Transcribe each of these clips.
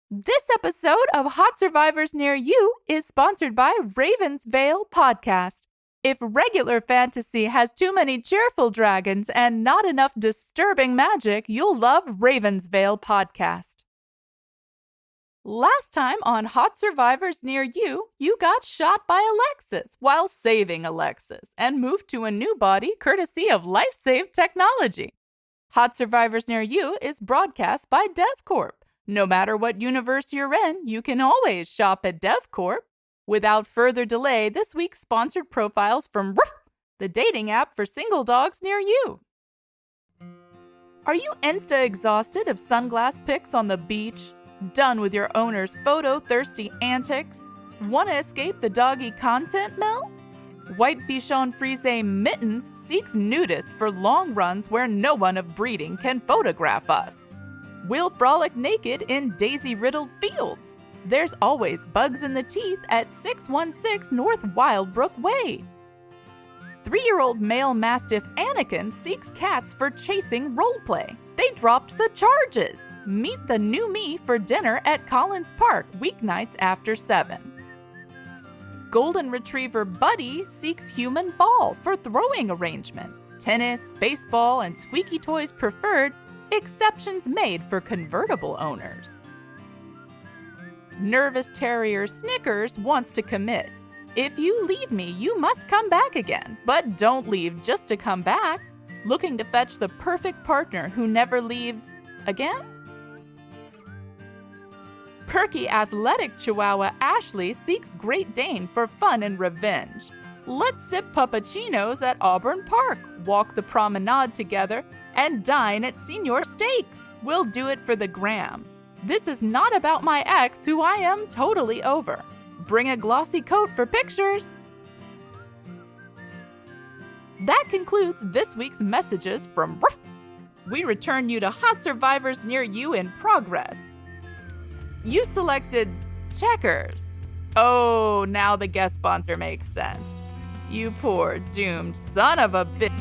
This episode of Hot Survivors Near You is sponsored by Ravensvale Podcast. If regular fantasy has too many cheerful dragons and not enough disturbing magic, you'll love Ravensvale Podcast. Last time on Hot Survivors Near You, you got shot by Alexis while saving Alexis and moved to a new body courtesy of LifeSave Technology. Hot Survivors Near You is broadcast by DevCorp. No matter what universe you're in, you can always shop at DevCorp. Without further delay, this week's sponsored profiles from Ruff, the dating app for single dogs near you. Are you insta-exhausted of sunglass pics on the beach? Done with your owner's photo-thirsty antics? Want to escape the doggy content mill? White Bichon Frise Mittens seeks nudists for long runs where no one of breeding can photograph us. We'll frolic naked in daisy-riddled fields. There's always bugs in the teeth at 616 North Wildbrook Way. 3-year-old male mastiff Anakin seeks cats for chasing roleplay. They dropped the charges. Meet the new me for dinner at Collins Park weeknights after 7. Golden Retriever Buddy seeks human ball for throwing arrangement. Tennis, baseball, and squeaky toys preferred. Exceptions made for convertible owners. Nervous Terrier Snickers wants to commit. If you leave me, you must come back again. But don't leave just to come back. Looking to fetch the perfect partner who never leaves again? Perky athletic Chihuahua Ashley seeks Great Dane for fun and revenge. Let's sip puppuccinos at Auburn Park, walk the promenade together, and dine at Senior Steaks. We'll do it for the gram. This is not about my ex, who I am totally over. Bring a glossy coat for pictures. That concludes this week's messages from Ruff. We return you to Hot Survivors Near You in progress. You selected Checkers. Oh, now the guest sponsor makes sense. You poor doomed son of a bitch.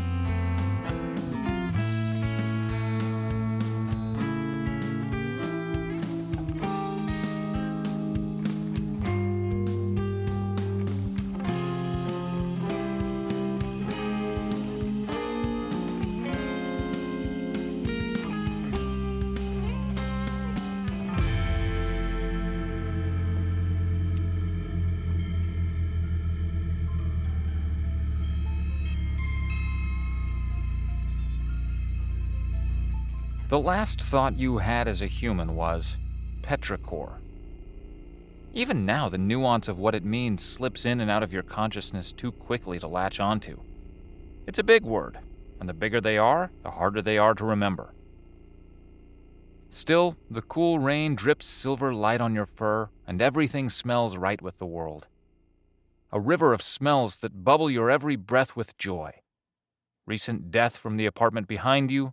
The last thought you had as a human was petrichor. Even now, the nuance of what it means slips in and out of your consciousness too quickly to latch onto. It's a big word, and the bigger they are, the harder they are to remember. Still, the cool rain drips silver light on your fur, and everything smells right with the world. A river of smells that bubble your every breath with joy. Recent death from the apartment behind you,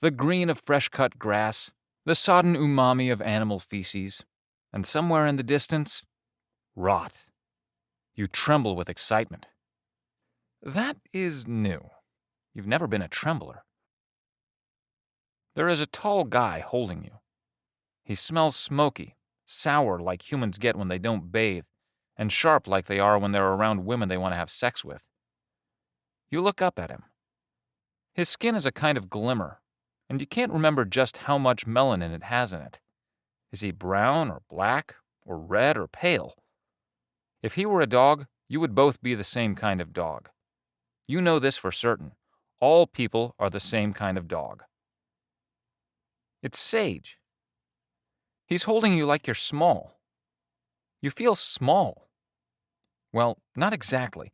the green of fresh-cut grass, the sodden umami of animal feces, and somewhere in the distance, rot. You tremble with excitement. That is new. You've never been a trembler. There is a tall guy holding you. He smells smoky, sour like humans get when they don't bathe, and sharp like they are when they're around women they want to have sex with. You look up at him. His skin is a kind of glimmer, and you can't remember just how much melanin it has in it. Is he brown or black or red or pale? If he were a dog, you would both be the same kind of dog. You know this for certain. All people are the same kind of dog. It's Sage. He's holding you like you're small. You feel small. Well, not exactly.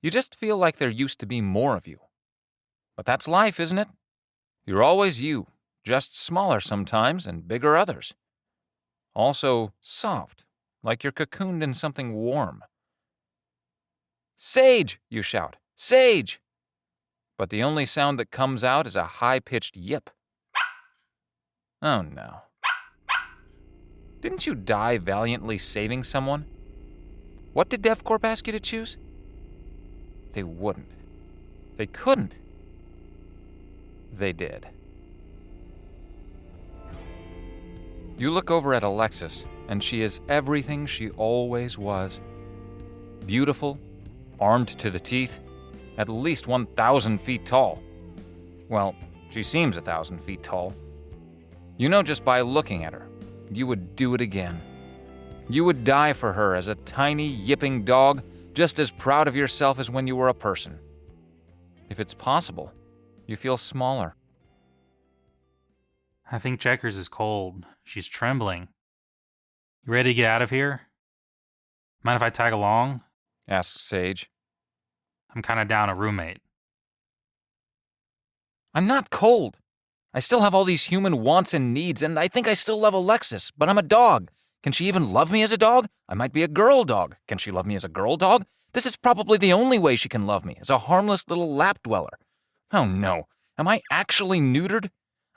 You just feel like there used to be more of you. But that's life, isn't it? You're always you, just smaller sometimes and bigger others. Also soft, like you're cocooned in something warm. Sage, you shout. Sage! But the only sound that comes out is a high-pitched yip. Oh no. Didn't you die valiantly saving someone? What did DevCorp ask you to choose? They wouldn't. They couldn't. They did. You look over at Alexis, and she is everything she always was. Beautiful, armed to the teeth, at least 1,000 feet tall. Well, she seems 1,000 feet tall. You know just by looking at her, you would do it again. You would die for her as a tiny, yipping dog, just as proud of yourself as when you were a person. If it's possible, you feel smaller. I think Checkers is cold. She's trembling. You ready to get out of here? Mind if I tag along? Asks Sage. I'm kind of down a roommate. I'm not cold. I still have all these human wants and needs, and I think I still love Alexis, but I'm a dog. Can she even love me as a dog? I might be a girl dog. Can she love me as a girl dog? This is probably the only way she can love me, as a harmless little lap dweller. Oh no, am I actually neutered?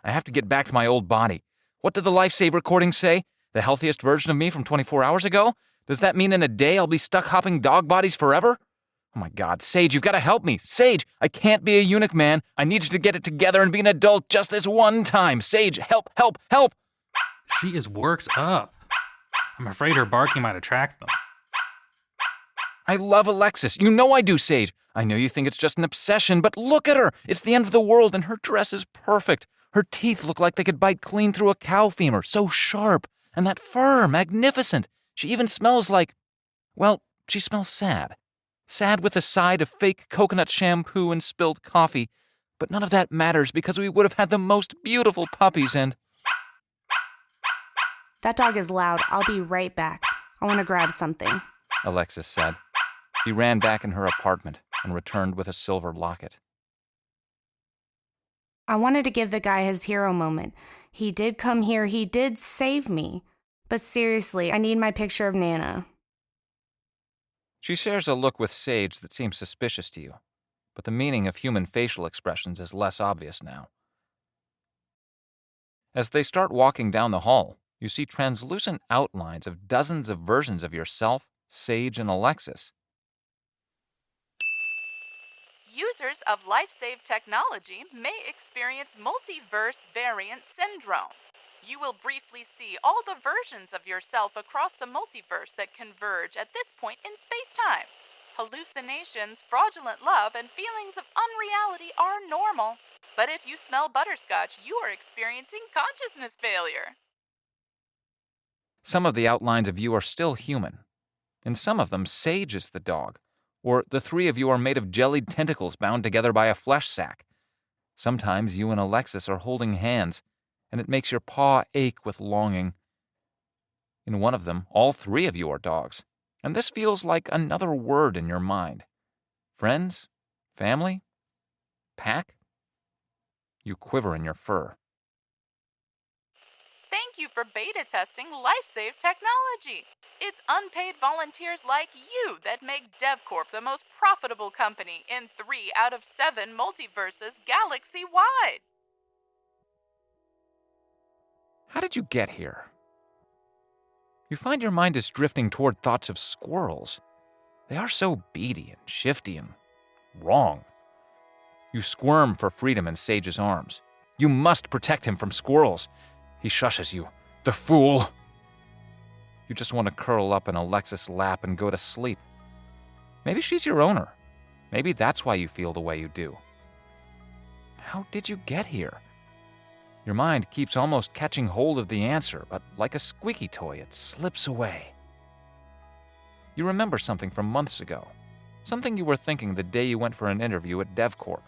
I have to get back to my old body. What did the LifeSave recording say? The healthiest version of me from 24 hours ago? Does that mean in a day I'll be stuck hopping dog bodies forever? Oh my God, Sage, you've got to help me. Sage, I can't be a eunuch, man. I need you to get it together and be an adult just this one time. Sage, help, help, help. She is worked up. I'm afraid her barking might attract them. I love Alexis. You know I do, Sage. I know you think it's just an obsession, but look at her. It's the end of the world, and her dress is perfect. Her teeth look like they could bite clean through a cow femur, so sharp. And that fur, magnificent. She even smells like, well, she smells sad. Sad with a side of fake coconut shampoo and spilled coffee. But none of that matters because we would have had the most beautiful puppies and... That dog is loud. I'll be right back. I want to grab something. Alexis said. She ran back in her apartment and returned with a silver locket. I wanted to give the guy his hero moment. He did come here. He did save me. But seriously, I need my picture of Nana. She shares a look with Sage that seems suspicious to you, but the meaning of human facial expressions is less obvious now. As they start walking down the hall, you see translucent outlines of dozens of versions of yourself, Sage, and Alexis. Users of LifeSave technology may experience multiverse variant syndrome. You will briefly see all the versions of yourself across the multiverse that converge at this point in space-time. Hallucinations, fraudulent love, and feelings of unreality are normal. But if you smell butterscotch, you are experiencing consciousness failure. Some of the outlines of you are still human. In some of them, Sage is the dog, or the three of you are made of jellied tentacles bound together by a flesh sack. Sometimes you and Alexis are holding hands, and it makes your paw ache with longing. In one of them, all three of you are dogs, and this feels like another word in your mind. Friends? Family? Pack? You quiver in your fur. Thank you for beta testing LifeSave technology. It's unpaid volunteers like you that make DevCorp the most profitable company in 3 out of 7 multiverses galaxy-wide. How did you get here? You find your mind is drifting toward thoughts of squirrels. They are so beady and shifty and wrong. You squirm for freedom in Sage's arms. You must protect him from squirrels. He shushes you. The fool! You just want to curl up in Alexis' lap and go to sleep. Maybe she's your owner. Maybe that's why you feel the way you do. How did you get here? Your mind keeps almost catching hold of the answer, but like a squeaky toy, it slips away. You remember something from months ago. Something you were thinking the day you went for an interview at DevCorp.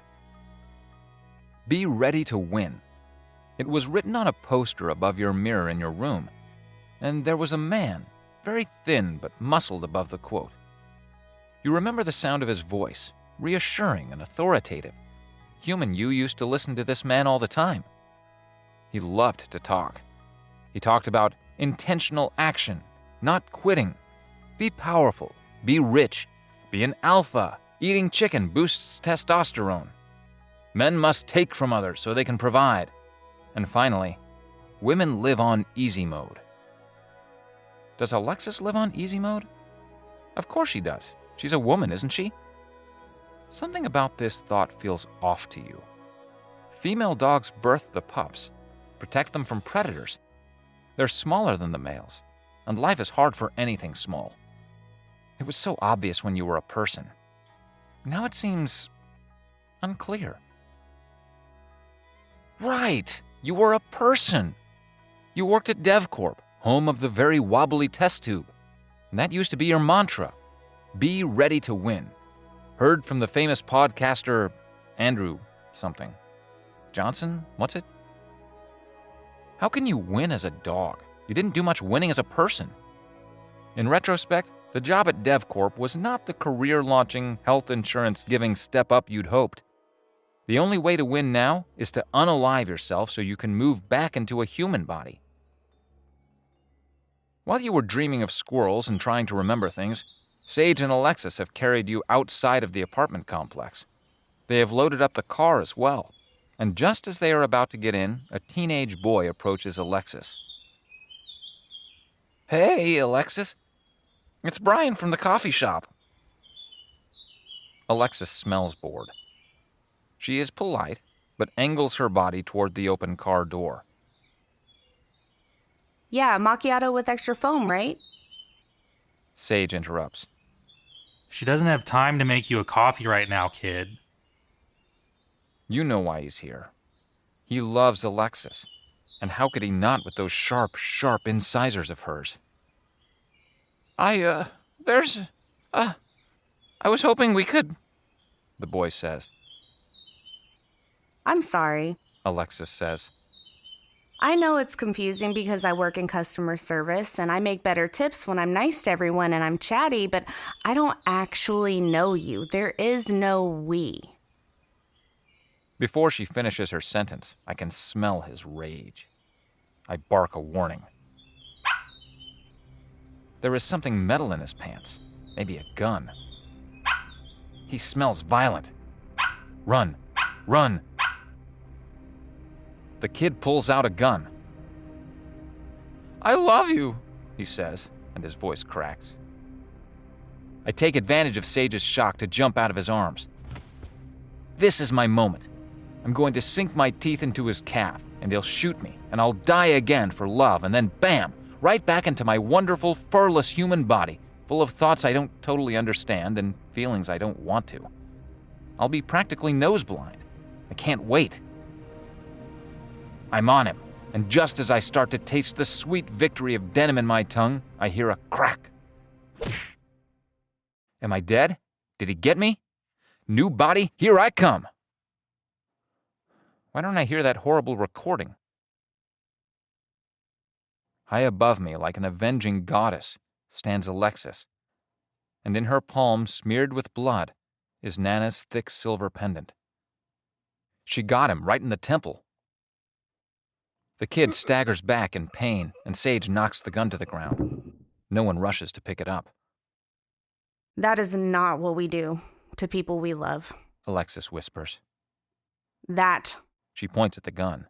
Be ready to win. It was written on a poster above your mirror in your room, and there was a man, very thin but muscled above the quote. You remember the sound of his voice, reassuring and authoritative. Human you used to listen to this man all the time. He loved to talk. He talked about intentional action, not quitting. Be powerful, be rich, be an alpha. Eating chicken boosts testosterone. Men must take from others so they can provide. And finally, women live on easy mode. Does Alexis live on easy mode? Of course she does. She's a woman, isn't she? Something about this thought feels off to you. Female dogs birth the pups, protect them from predators. They're smaller than the males, and life is hard for anything small. It was so obvious when you were a person. Now it seems unclear. Right, you were a person. You worked at DevCorp, home of the very wobbly test tube. And that used to be your mantra. Be ready to win. Heard from the famous podcaster Andrew something. Johnson, what's it? How can you win as a dog? You didn't do much winning as a person. In retrospect, the job at DevCorp was not the career-launching, health insurance-giving step up you'd hoped. The only way to win now is to unalive yourself so you can move back into a human body. While you were dreaming of squirrels and trying to remember things, Sage and Alexis have carried you outside of the apartment complex. They have loaded up the car as well. And just as they are about to get in, a teenage boy approaches Alexis. Hey, Alexis. It's Brian from the coffee shop. Alexis smells bored. She is polite, but angles her body toward the open car door. Yeah, macchiato with extra foam, right? Sage interrupts. She doesn't have time to make you a coffee right now, kid. You know why he's here. He loves Alexis. And how could he not with those sharp, sharp incisors of hers? I was hoping we could, the boy says. I'm sorry. Alexis says. I know it's confusing because I work in customer service and I make better tips when I'm nice to everyone and I'm chatty, but I don't actually know you. There is no we. Before she finishes her sentence, I can smell his rage. I bark a warning. There is something metal in his pants, maybe a gun. He smells violent. Run, run. The kid pulls out a gun. I love you, he says, and his voice cracks. I take advantage of Sage's shock to jump out of his arms. This is my moment. I'm going to sink my teeth into his calf, and he'll shoot me, and I'll die again for love, and then bam, right back into my wonderful, furless human body, full of thoughts I don't totally understand and feelings I don't want to. I'll be practically nose blind. I can't wait. I'm on him, and just as I start to taste the sweet victory of denim in my tongue, I hear a crack. Am I dead? Did he get me? New body, here I come. Why don't I hear that horrible recording? High above me, like an avenging goddess, stands Alexis, and in her palm, smeared with blood, is Nana's thick silver pendant. She got him right in the temple. The kid staggers back in pain, and Sage knocks the gun to the ground. No one rushes to pick it up. That is not what we do to people we love. Alexis whispers. That She points at the gun.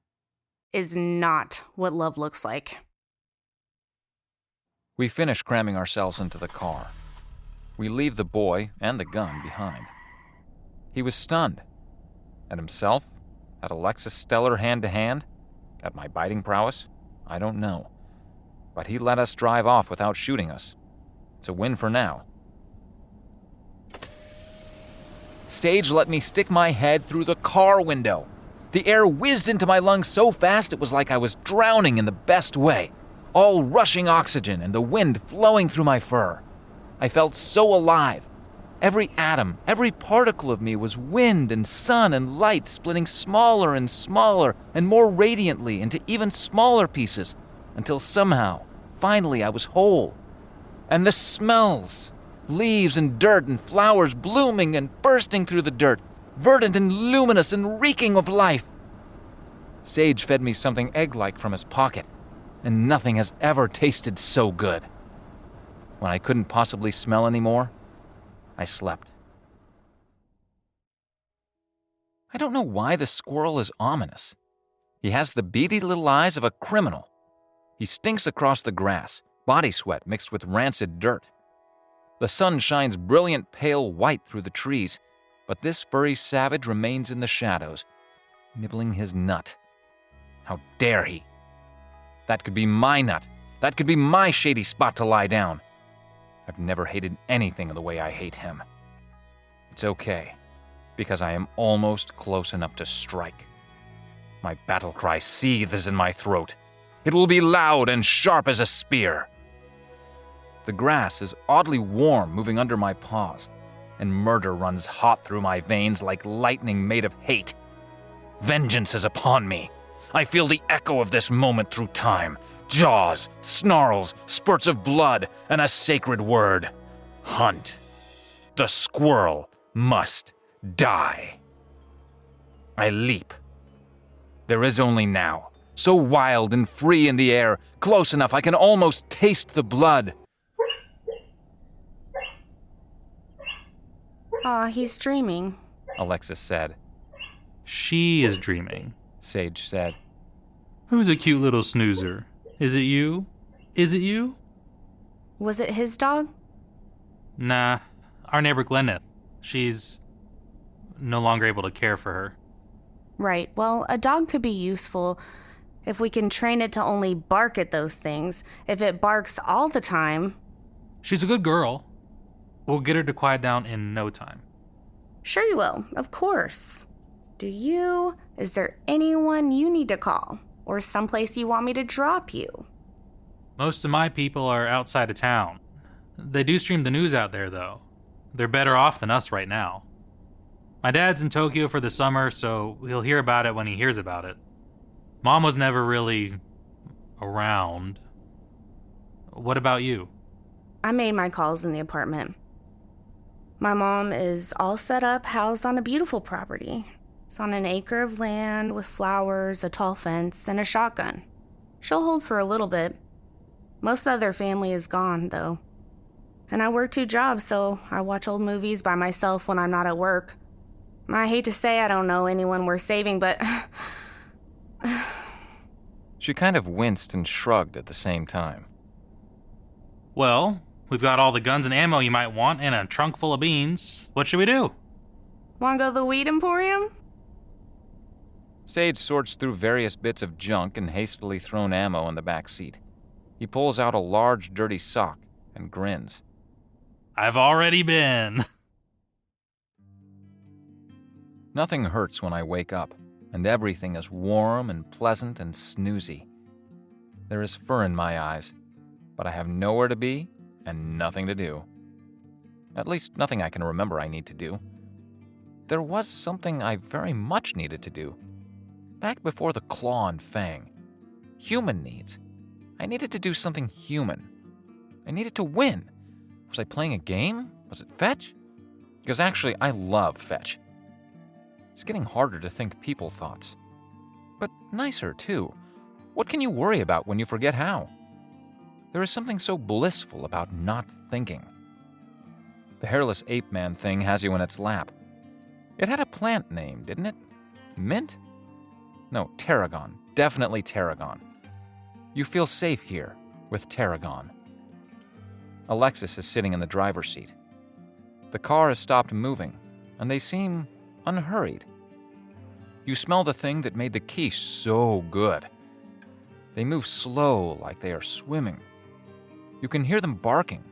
is not what love looks like. We finish cramming ourselves into the car. We leave the boy and the gun behind. He was stunned. At himself? At Alexis Stellar hand-to-hand? At my biting prowess? I don't know. But he let us drive off without shooting us. It's a win for now. Sage let me stick my head through the car window. The air whizzed into my lungs so fast it was like I was drowning in the best way. All rushing oxygen and the wind flowing through my fur. I felt so alive. Every atom, every particle of me was wind and sun and light splitting smaller and smaller and more radiantly into even smaller pieces until somehow, finally I was whole. And the smells, leaves and dirt and flowers blooming and bursting through the dirt, verdant and luminous and reeking of life. Sage fed me something egg-like from his pocket, and nothing has ever tasted so good. When I couldn't possibly smell anymore, I slept. I don't know why the squirrel is ominous. He has the beady little eyes of a criminal. He stinks across the grass, body sweat mixed with rancid dirt. The sun shines brilliant pale white through the trees, but this furry savage remains in the shadows, nibbling his nut. How dare he? That could be my nut. That could be my shady spot to lie down. I've never hated anything the way I hate him. It's okay, because I am almost close enough to strike. My battle cry seethes in my throat. It will be loud and sharp as a spear. The grass is oddly warm moving under my paws, and murder runs hot through my veins like lightning made of hate. Vengeance is upon me. I feel the echo of this moment through time. Jaws, snarls, spurts of blood, and a sacred word. Hunt. The squirrel must die. I leap. There is only now, so wild and free in the air, close enough I can almost taste the blood. Aw, he's dreaming. Alexis said. She is dreaming. Sage said. Who's a cute little snoozer? Is it you? Is it you? Was it his dog? Nah, our neighbor Glenneth. She's no longer able to care for her. Right, well, a dog could be useful if we can train it to only bark at those things. If it barks all the time... She's a good girl. We'll get her to quiet down in no time. Sure you will, of course. Is there anyone you need to call? Or someplace you want me to drop you? Most of my people are outside of town. They do stream the news out there, though. They're better off than us right now. My dad's in Tokyo for the summer, so he'll hear about it when he hears about it. Mom was never really around. What about you? I made my calls in the apartment. My mom is all set up, housed on a beautiful property. It's on an acre of land with flowers, a tall fence, and a shotgun. She'll hold for a little bit. Most of their family is gone, though. And I work 2 jobs, so I watch old movies by myself when I'm not at work. I hate to say I don't know anyone worth saving, but... She kind of winced and shrugged at the same time. Well, we've got all the guns and ammo you might want and a trunk full of beans. What should we do? Wanna go to the weed emporium? Sage sorts through various bits of junk and hastily thrown ammo in the back seat. He pulls out a large, dirty sock and grins. I've already been. Nothing hurts when I wake up, and everything is warm and pleasant and snoozy. There is fur in my eyes, but I have nowhere to be and nothing to do. At least nothing I can remember I need to do. There was something I very much needed to do. Back before the claw and fang. Human needs. I needed to do something human. I needed to win. Was I playing a game? Was it fetch? Because actually, I love fetch. It's getting harder to think people thoughts. But nicer, too. What can you worry about when you forget how? There is something so blissful about not thinking. The hairless ape man thing has you in its lap. It had a plant name, didn't it? Mint? No, tarragon. Definitely tarragon. You feel safe here with tarragon. Alexis is sitting in the driver's seat. The car has stopped moving, and they seem unhurried. You smell the thing that made the quiche so good. They move slow like they are swimming. You can hear them barking,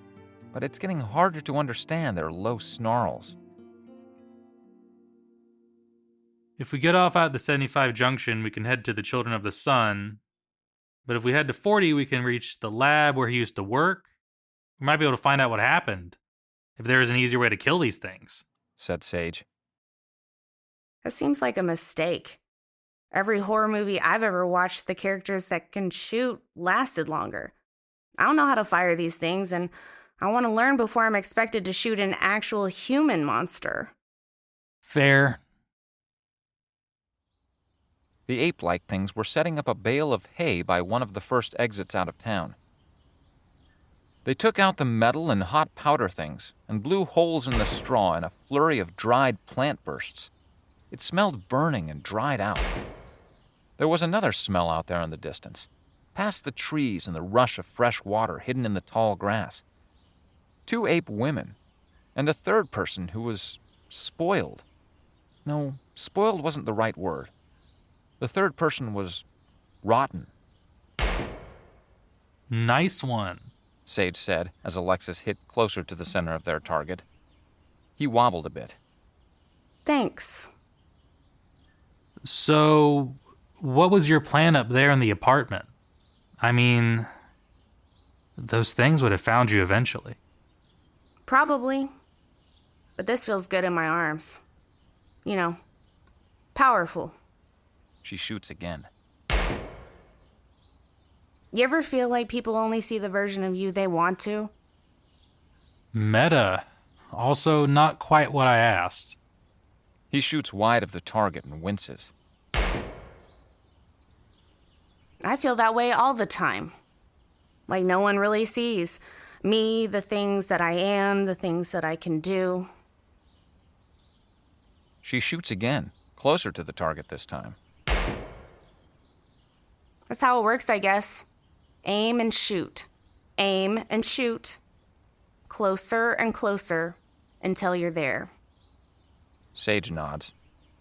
but it's getting harder to understand their low snarls. If we get off at the 75 junction, we can head to the Children of the Sun. But if we head to 40, we can reach the lab where he used to work. We might be able to find out what happened, if there is an easier way to kill these things, said Sage. That seems like a mistake. Every horror movie I've ever watched, the characters that can shoot lasted longer. I don't know how to fire these things, and I want to learn before I'm expected to shoot an actual human monster. Fair. The ape-like things were setting up a bale of hay by one of the first exits out of town. They took out the metal and hot powder things and blew holes in the straw in a flurry of dried plant bursts. It smelled burning and dried out. There was another smell out there in the distance, past the trees and the rush of fresh water hidden in the tall grass. 2 ape women, and a third person who was spoiled. No, spoiled wasn't the right word. The third person was rotten. Nice one, Sage said as Alexis hit closer to the center of their target. He wobbled a bit. Thanks. So, what was your plan up there in the apartment? I mean, those things would have found you eventually. Probably. But this feels good in my arms. You know, powerful. She shoots again. You ever feel like people only see the version of you they want to? Meta. Also, not quite what I asked. He shoots wide of the target and winces. I feel that way all the time. Like no one really sees me, the things that I am, the things that I can do. She shoots again, closer to the target this time. That's how it works, I guess. Aim and shoot. Aim and shoot. Closer and closer until you're there. Sage nods.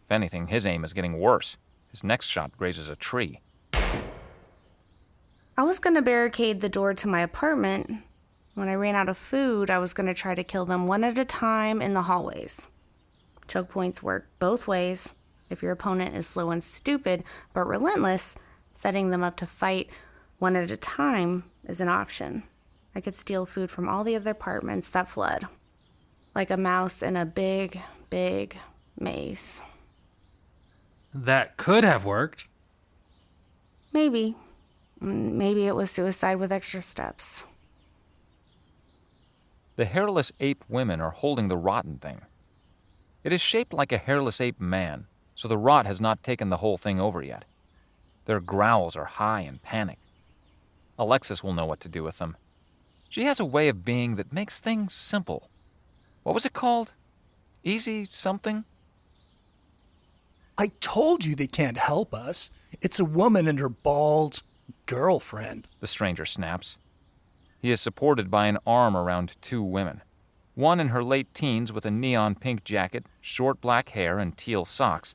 If anything, his aim is getting worse. His next shot grazes a tree. I was gonna barricade the door to my apartment. When I ran out of food, I was gonna try to kill them one at a time in the hallways. Choke points work both ways. If your opponent is slow and stupid, but relentless, setting them up to fight one at a time is an option. I could steal food from all the other apartments that fled. Like a mouse in a big, big maze. That could have worked. Maybe. Maybe it was suicide with extra steps. The hairless ape women are holding the rotten thing. It is shaped like a hairless ape man, so the rot has not taken the whole thing over yet. Their growls are high and panicked. Alexis will know what to do with them. She has a way of being that makes things simple. What was it called? Easy something? I told you they can't help us. It's a woman and her bald girlfriend. The stranger snaps. He is supported by an arm around two women. One in her late teens with a neon pink jacket, short black hair, and teal socks.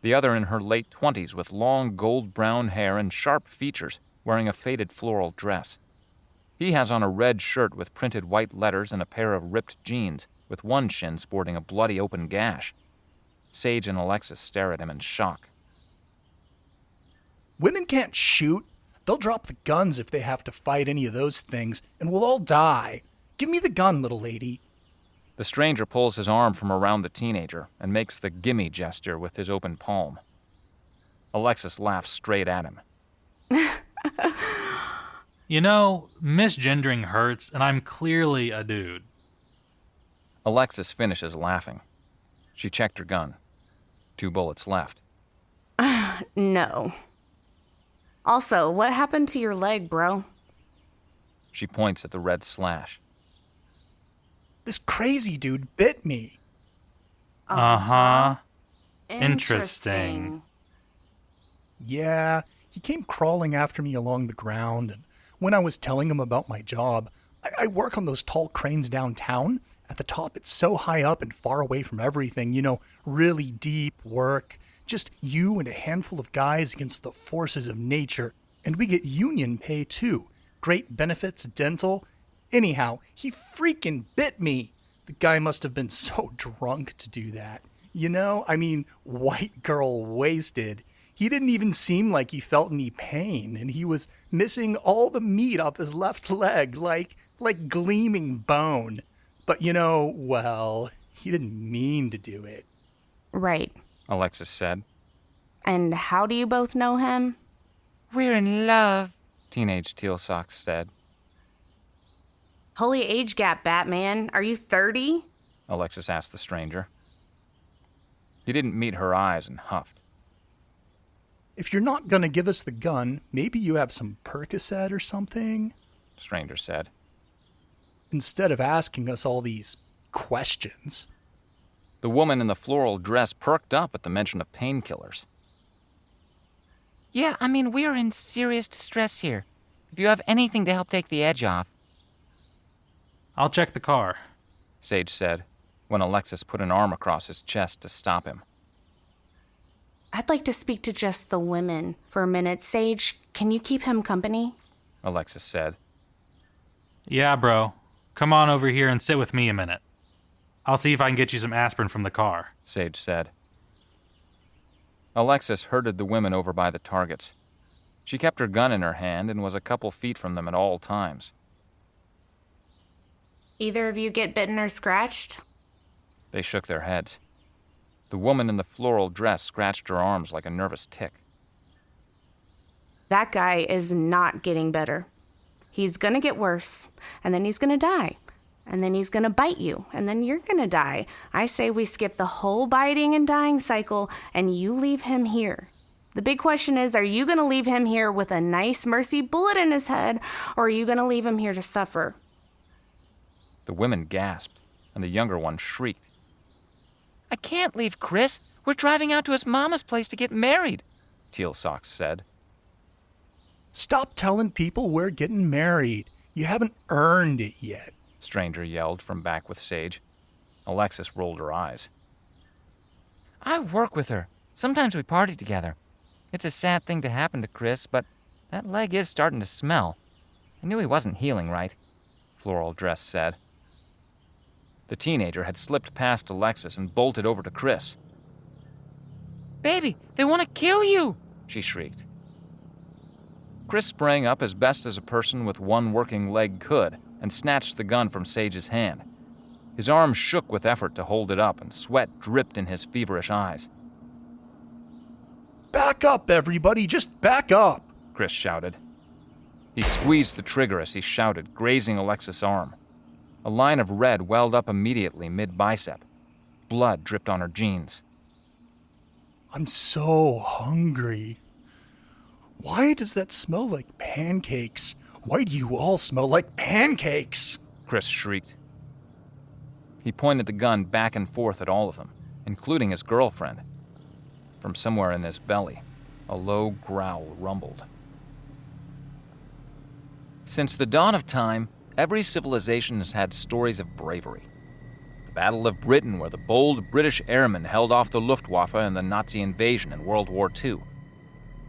The other in her late 20s with long gold-brown hair and sharp features, wearing a faded floral dress. He has on a red shirt with printed white letters and a pair of ripped jeans, with one shin sporting a bloody open gash. Sage and Alexis stare at him in shock. Women can't shoot. They'll drop the guns if they have to fight any of those things, and we'll all die. Give me the gun, little lady. The stranger pulls his arm from around the teenager and makes the gimme gesture with his open palm. Alexis laughs straight at him. You know, misgendering hurts, and I'm clearly a dude. Alexis finishes laughing. She checked her gun. 2 bullets left. No. Also, what happened to your leg, bro? She points at the red slash. This crazy dude bit me. Uh-huh. Interesting. Yeah, he came crawling after me along the ground, and when I was telling him about my job, I work on those tall cranes downtown. At the top, it's so high up and far away from everything, really deep work. Just you and a handful of guys against the forces of nature. And we get union pay too. Great benefits, dental. Anyhow, he freaking bit me. The guy must have been so drunk to do that. White girl wasted. He didn't even seem like he felt any pain, and he was missing all the meat off his left leg, like gleaming bone. But he didn't mean to do it. Right. Alexis said. And how do you both know him? We're in love, Teenage Teal Socks said. Holy age gap, Batman. Are you 30? Alexis asked the stranger. He didn't meet her eyes and huffed. If you're not gonna give us the gun, maybe you have some Percocet or something? The stranger said. Instead of asking us all these questions. The woman in the floral dress perked up at the mention of painkillers. Yeah, we're in serious distress here. If you have anything to help take the edge off. I'll check the car. Sage said, when Alexis put an arm across his chest to stop him. I'd like to speak to just the women for a minute. Sage, can you keep him company? Alexis said, Yeah, bro. Come on over here and sit with me a minute. I'll see if I can get you some aspirin from the car, Sage said. Alexis herded the women over by the targets. She kept her gun in her hand and was a couple feet from them at all times. Either of you get bitten or scratched? They shook their heads. The woman in the floral dress scratched her arms like a nervous tick. That guy is not getting better. He's gonna get worse, and then he's gonna die. And then he's gonna bite you, and then you're gonna die. I say we skip the whole biting and dying cycle, and you leave him here. The big question is, are you gonna leave him here with a nice mercy bullet in his head, or are you gonna leave him here to suffer? The women gasped, and the younger one shrieked. I can't leave Chris. We're driving out to his mama's place to get married, Teal Socks said. Stop telling people we're getting married. You haven't earned it yet. Stranger yelled from back with Sage. Alexis rolled her eyes. I work with her. Sometimes we party together. It's a sad thing to happen to Chris, but that leg is starting to smell. I knew he wasn't healing right, Floral Dress said. The teenager had slipped past Alexis and bolted over to Chris. Baby, they want to kill you, she shrieked. Chris sprang up as best as a person with one working leg could and snatched the gun from Sage's hand. His arm shook with effort to hold it up, and sweat dripped in his feverish eyes. Back up, everybody, just back up, Chris shouted. He squeezed the trigger as he shouted, grazing Alexis' arm. A line of red welled up immediately mid-bicep. Blood dripped on her jeans. I'm so hungry. Why does that smell like pancakes? Why do you all smell like pancakes? Chris shrieked. He pointed the gun back and forth at all of them, including his girlfriend. From somewhere in his belly, a low growl rumbled. Since the dawn of time, every civilization has had stories of bravery. The Battle of Britain, where the bold British airmen held off the Luftwaffe in the Nazi invasion in World War II.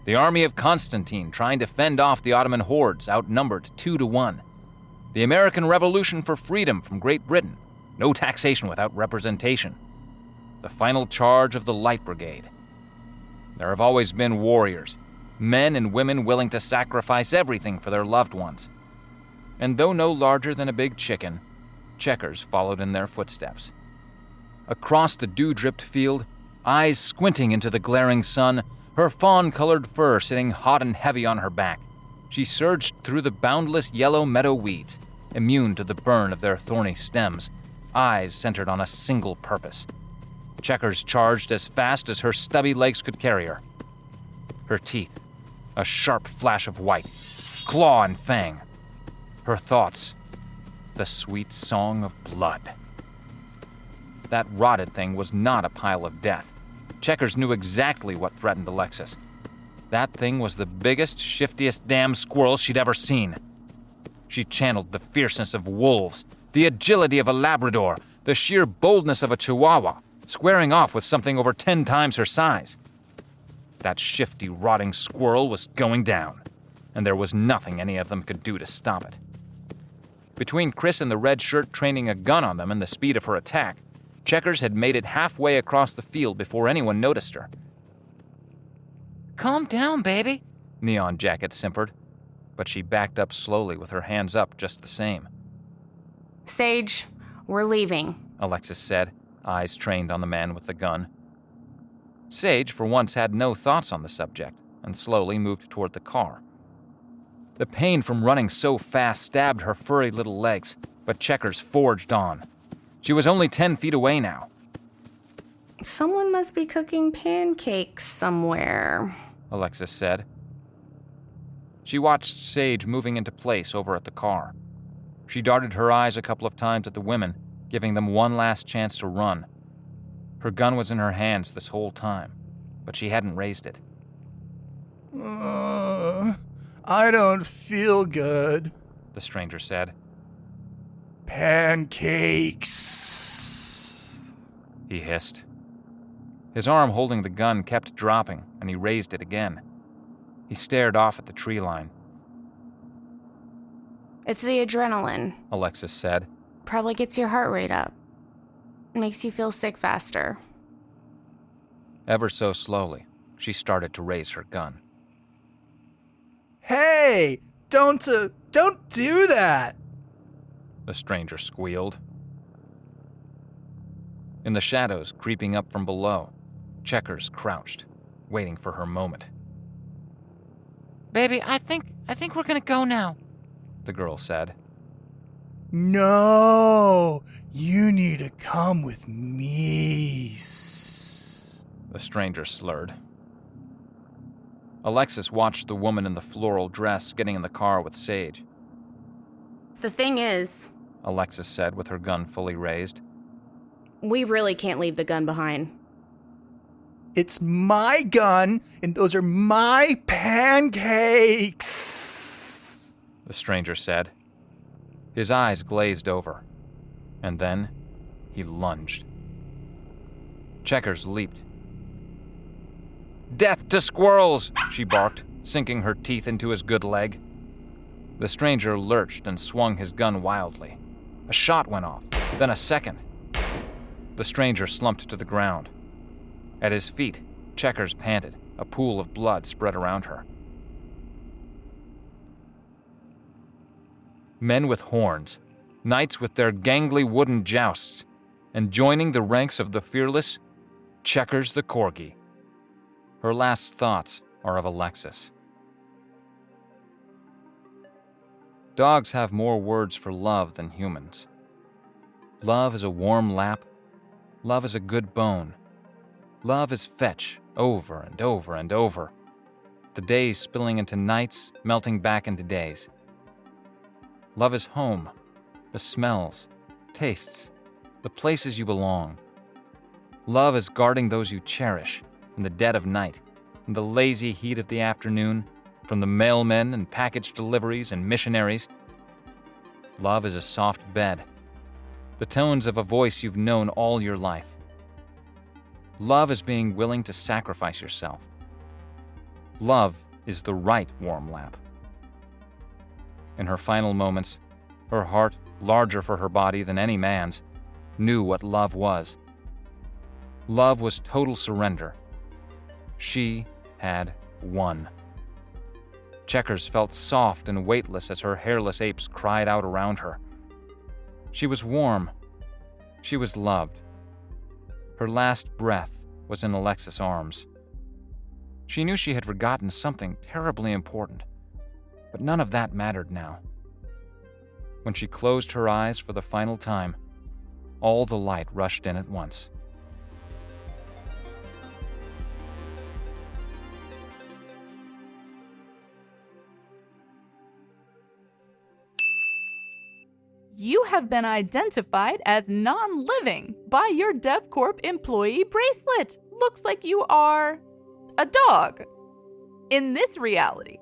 The army of Constantine trying to fend off the Ottoman hordes, outnumbered 2-1. The American Revolution for freedom from Great Britain. No taxation without representation. The final charge of the Light Brigade. There have always been warriors, men and women willing to sacrifice everything for their loved ones. And though no larger than a big chicken, Checkers followed in their footsteps. Across the dew-dripped field, eyes squinting into the glaring sun, her fawn-colored fur sitting hot and heavy on her back, she surged through the boundless yellow meadow weeds, immune to the burn of their thorny stems, eyes centered on a single purpose. Checkers charged as fast as her stubby legs could carry her. Her teeth, a sharp flash of white, claw and fang. Her thoughts, the sweet song of blood. That rotted thing was not a pile of death. Checkers knew exactly what threatened Alexis. That thing was the biggest, shiftiest damn squirrel she'd ever seen. She channeled the fierceness of wolves, the agility of a Labrador, the sheer boldness of a Chihuahua, squaring off with something over 10 times her size. That shifty, rotting squirrel was going down, and there was nothing any of them could do to stop it. Between Chris and the red shirt training a gun on them and the speed of her attack, Checkers had made it halfway across the field before anyone noticed her. Calm down, baby, Neon Jacket simpered, but she backed up slowly with her hands up just the same. Sage, we're leaving, Alexis said, eyes trained on the man with the gun. Sage, for once, had no thoughts on the subject and slowly moved toward the car. The pain from running so fast stabbed her furry little legs, but Checkers forged on. She was only 10 feet away now. Someone must be cooking pancakes somewhere, Alexis said. She watched Sage moving into place over at the car. She darted her eyes a couple of times at the women, giving them one last chance to run. Her gun was in her hands this whole time, but she hadn't raised it. I don't feel good, The stranger said. Pancakes, He hissed. His arm holding the gun kept dropping, and he raised it again. He stared off at the tree line. It's the adrenaline. Alexis said. Probably gets your heart rate up. Makes you feel sick faster. Ever so slowly, she started to raise her gun. Hey, don't do that. The stranger squealed. In the shadows creeping up from below, Checkers crouched, waiting for her moment. Baby, I think we're gonna go now. The girl said. No, you need to come with me. The stranger slurred. Alexis watched the woman in the floral dress getting in the car with Sage. The thing is, Alexis said with her gun fully raised. we really can't leave the gun behind. It's my gun, and those are my pancakes. The stranger said. His eyes glazed over, and then he lunged. Checkers leaped. "Death to squirrels!" she barked, sinking her teeth into his good leg. The stranger lurched and swung his gun wildly. A shot went off, then a second. The stranger slumped to the ground. At his feet, Checkers panted. A pool of blood spread around her. Men with horns, knights with their gangly wooden jousts, and joining the ranks of the fearless, Checkers the Corgi. Her last thoughts are of Alexis. Dogs have more words for love than humans. Love is a warm lap. Love is a good bone. Love is fetch over and over and over. The days spilling into nights, melting back into days. Love is home, the smells, tastes, the places you belong. Love is guarding those you cherish in the dead of night, in the lazy heat of the afternoon, from the mailmen and package deliveries and missionaries. Love is a soft bed, the tones of a voice you've known all your life. Love is being willing to sacrifice yourself. Love is the right warm lap. In her final moments, her heart, larger for her body than any man's, knew what love was. Love was total surrender. She had won. Checkers felt soft and weightless as her hairless apes cried out around her. She was warm. She was loved. Her last breath was in Alexis' arms. She knew she had forgotten something terribly important, but none of that mattered now. When she closed her eyes for the final time, all the light rushed in at once. You have been identified as non-living by your DevCorp employee bracelet. Looks like you are a dog. In this reality,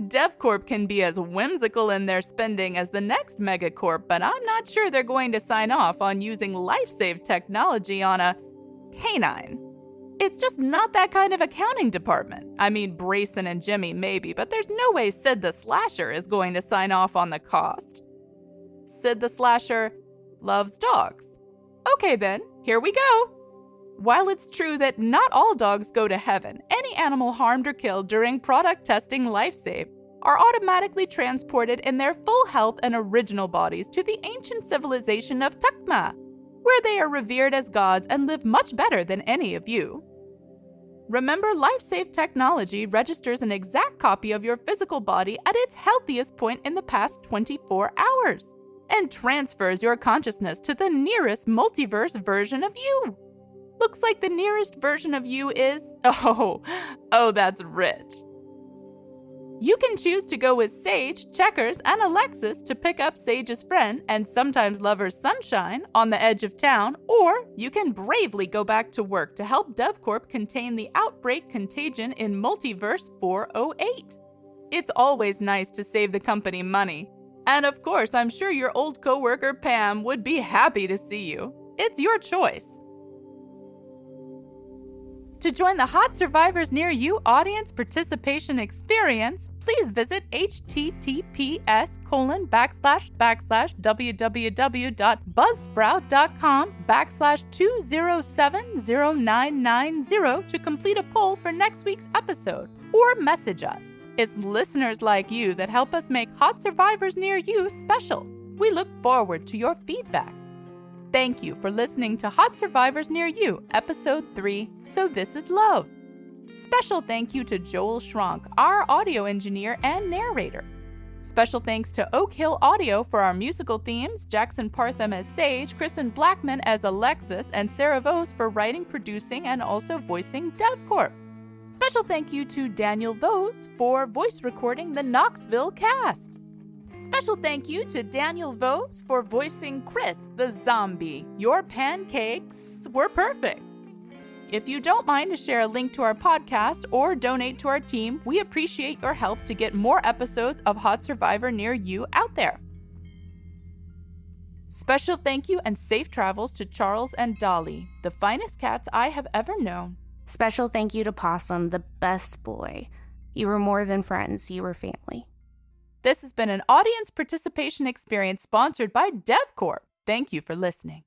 DevCorp can be as whimsical in their spending as the next megacorp, but I'm not sure they're going to sign off on using LifeSave technology on a canine. It's just not that kind of accounting department. I mean, Brayson and Jimmy maybe, but there's no way Sid the Slasher is going to sign off on the cost. Sid the Slasher loves dogs. Okay then, here we go. While it's true that not all dogs go to heaven, any animal harmed or killed during product testing LifeSave are automatically transported in their full health and original bodies to the ancient civilization of Tukma, where they are revered as gods and live much better than any of you. Remember, LifeSave technology registers an exact copy of your physical body at its healthiest point in the past 24 hours and transfers your consciousness to the nearest multiverse version of you. Looks like the nearest version of you is, oh, that's rich. You can choose to go with Sage, Checkers, and Alexis to pick up Sage's friend and sometimes lover Sunshine on the edge of town, or you can bravely go back to work to help DevCorp contain the outbreak contagion in Multiverse 408. It's always nice to save the company money. And of course, I'm sure your old coworker Pam would be happy to see you. It's your choice. To join the Hot Survivors Near You audience participation experience, please visit https://www.buzzsprout.com/2070990 to complete a poll for next week's episode, or message us. It's listeners like you that help us make Hot Survivors Near You special. We look forward to your feedback. Thank you for listening to Hot Survivors Near You, Episode 3, So This Is Love. Special thank you to Joel Schronk, our audio engineer and narrator. Special thanks to Oak Hill Audio for our musical themes, Jackson Partham as Sage, Kristen Blackman as Alexis, and Sarah Vose for writing, producing, and also voicing DevCorp. Special thank you to Daniel Vose for voice recording the Knoxville cast. Special thank you to Daniel Vose for voicing Chris the zombie. Your pancakes were perfect. If you don't mind to share a link to our podcast or donate to our team, we appreciate your help to get more episodes of Hot Survivor Near You out there. Special thank you and safe travels to Charles and Dolly, the finest cats I have ever known. Special thank you to Possum, the best boy. You were more than friends, you were family. This has been an audience participation experience sponsored by DevCorp. Thank you for listening.